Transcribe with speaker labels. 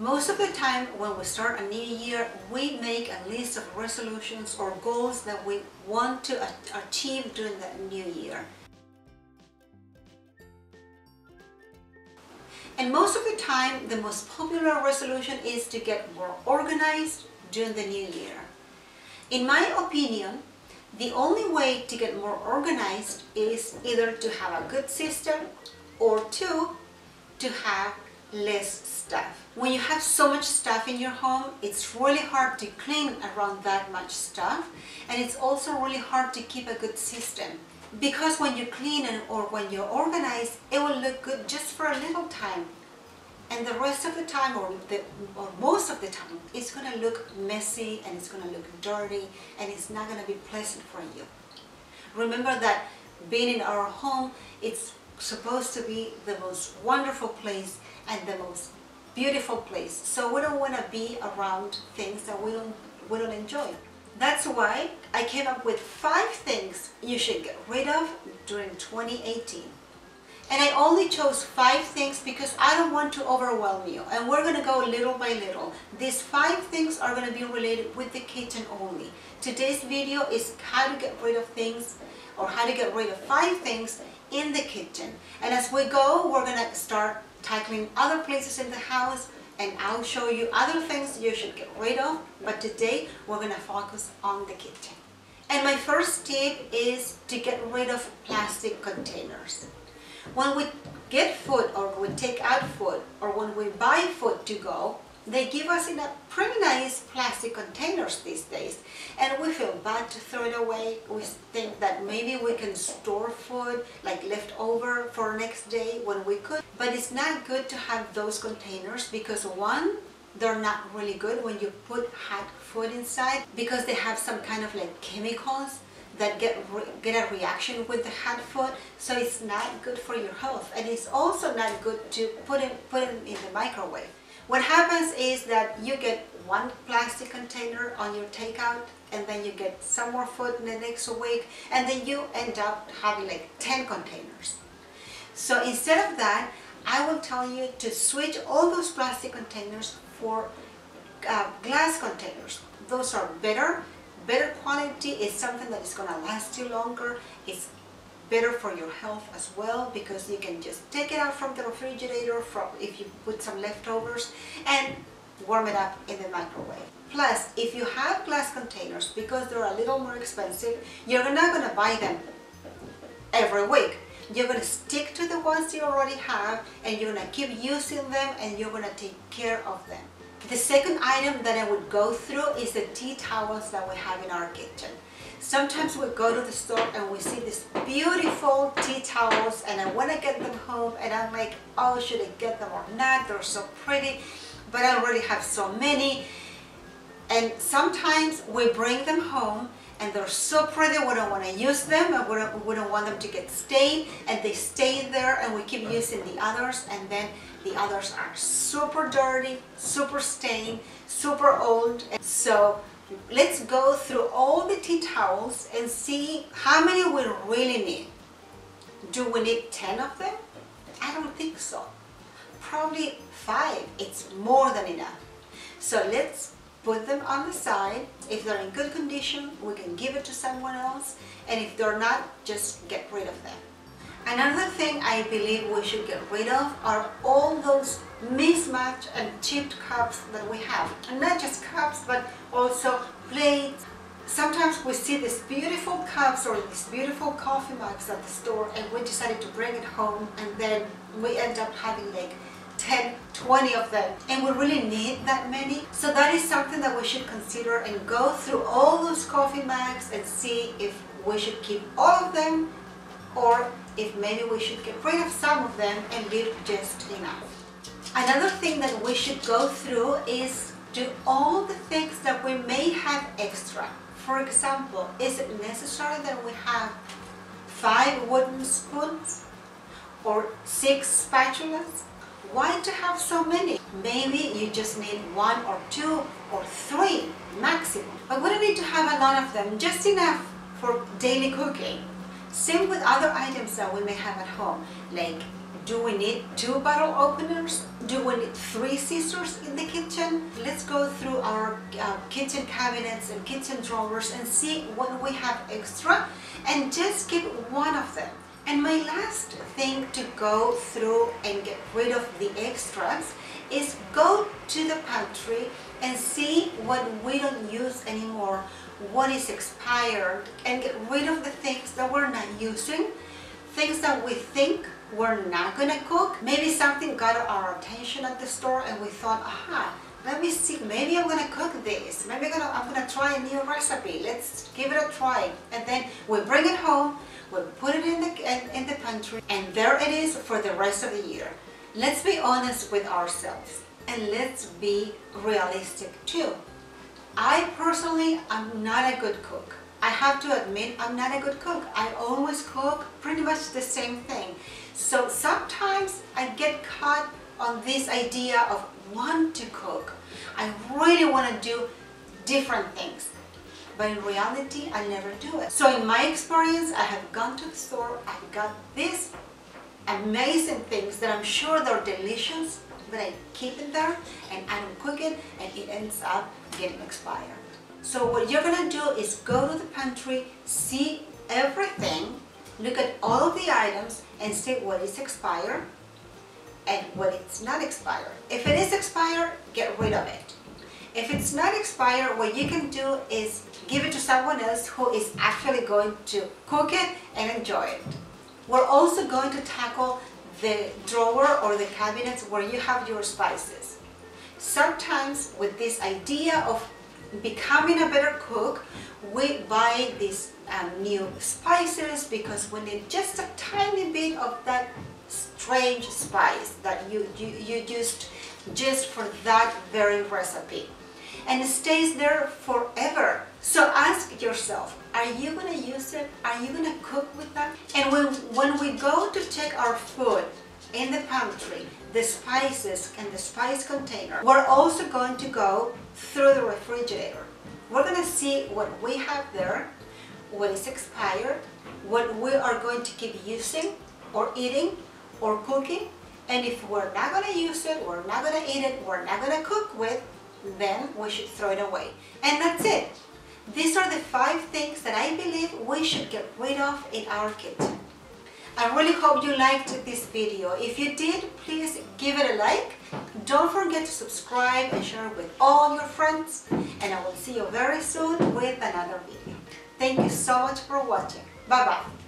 Speaker 1: Most of the time when we start a new year, we make a list of resolutions or goals that we want to achieve during the new year. And most of the time, the most popular resolution is to get more organized during the new year. In my opinion, the only way to get more organized is either to have a good system or two, to have less stuff. When you have so much stuff in your home, it's really hard to clean around that much stuff, and it's also really hard to keep a good system. Because when you clean or when you organize, it will look good just for a little time. And the rest of the time, or most of the time, it's going to look messy and it's going to look dirty and it's not going to be pleasant for you. Remember that being in our home, it's supposed to be the most wonderful place and the most beautiful place. So we don't want to be around things that we don't enjoy. That's why I came up with 5 things you should get rid of during 2018. And I only chose 5 things because I don't want to overwhelm you. And we're going to go little by little. These 5 things are going to be related with the kitchen only. Today's video is how to get rid of things, or how to get rid of 5 things in the kitchen. And as we go, we're going to start tackling other places in the house, and I'll show you other things you should get rid of. But today, we're going to focus on the kitchen. And my first tip is to get rid of plastic containers. When we get food or we take out food or when we buy food to go, they give us in a pretty nice plastic containers these days, and we feel bad to throw it away. We think that maybe we can store food like leftover for next day when we could, but it's not good to have those containers because one, they're not really good when you put hot food inside because they have some kind of like chemicals that get a reaction with the hot food, so it's not good for your health, and it's also not good to put it in the microwave. What happens is that you get one plastic container on your takeout, and then you get some more food in the next week, and then you end up having like 10 containers. So instead of that, I will tell you to switch all those plastic containers for glass containers. Those are better quality. It's something that is going to last you longer. It's better for your health as well because you can just take it out from the refrigerator if you put some leftovers and warm it up in the microwave. Plus, if you have glass containers, because they're a little more expensive, you're not going to buy them every week. You're going to stick to the ones you already have, and you're going to keep using them, and you're going to take care of them. The second item that I would go through is the tea towels that we have in our kitchen. Sometimes we go to the store and we see these beautiful tea towels, and I want to get them home, and I'm like, oh, should I get them or not? They're so pretty, but I already have so many. And sometimes we bring them home and they're so pretty, we don't want to use them, and we don't want them to get stained, and they stay there, and we keep using the others, and then the others are super dirty, super stained, super old. And so let's go through all the tea towels and see how many we really need. Do we need 10 of them? I don't think so. Probably 5. It's more than enough. So let's put them on the side. If they're in good condition, we can give it to someone else, and if they're not, just get rid of them. Another thing I believe we should get rid of are all those mismatched and chipped cups that we have. And not just cups, but also plates. Sometimes we see these beautiful cups or these beautiful coffee mugs at the store, and we decided to bring it home, and then we end up having like 10, 20 of them, and we really need that many. So that is something that we should consider and go through all those coffee mugs and see if we should keep all of them, or if maybe we should get rid of some of them and leave just enough. Another thing that we should go through is do all the things that we may have extra. For example, is it necessary that we have 5 wooden spoons or 6 spatulas? Why to have so many? Maybe you just need 1 or 2 or 3 maximum. But we don't need to have a lot of them, just enough for daily cooking. Same with other items that we may have at home, like Do we need 2 bottle openers? Do we need 3 scissors in the kitchen? Let's go through our kitchen cabinets and kitchen drawers and see what we have extra and just keep one of them. And my last thing to go through and get rid of the extras is go to the pantry and see what we don't use anymore, what is expired, and get rid of the things that we're not using, things that we think we're not gonna cook. Maybe something got our attention at the store and we thought, aha, let me see, maybe I'm gonna cook this. Maybe I'm gonna try a new recipe. Let's give it a try. And then we bring it home, we put it in the pantry, and there it is for the rest of the year. Let's be honest with ourselves and let's be realistic too. I personally am not a good cook. I have to admit I'm not a good cook. I always cook pretty much the same thing. So sometimes I get caught on this idea of want to cook. I really want to do different things. But in reality, I never do it. So in my experience, I have gone to the store, I've got these amazing things that I'm sure they're delicious, but I keep it there and I don't cook it and it ends up getting expired. So what you're gonna do is go to the pantry, see everything, look at all of the items and see what is expired and what is not expired. If it is expired, get rid of it. If it's not expired, what you can do is give it to someone else who is actually going to cook it and enjoy it. We're also going to tackle the drawer or the cabinets where you have your spices. Sometimes with this idea of becoming a better cook, we buy these new spices because we need just a tiny bit of that strange spice that you used just for that very recipe, and it stays there forever. So ask yourself, are you going to use it? Are you going to cook with that? And when we go to check our food in the pantry, the spices and the spice container, we're also going to go through the refrigerator. We're going to see what we have there, what is expired, what we are going to keep using or eating or cooking, and if we're not going to use it, we're not going to eat it, we're not going to cook with, then we should throw it away. And that's it. These are the 5 things that I believe we should get rid of in our kitchen. I really hope you liked this video. If you did, please give it a like. Don't forget to subscribe and share it with all your friends. And I will see you very soon with another video. Thank you so much for watching. Bye-bye.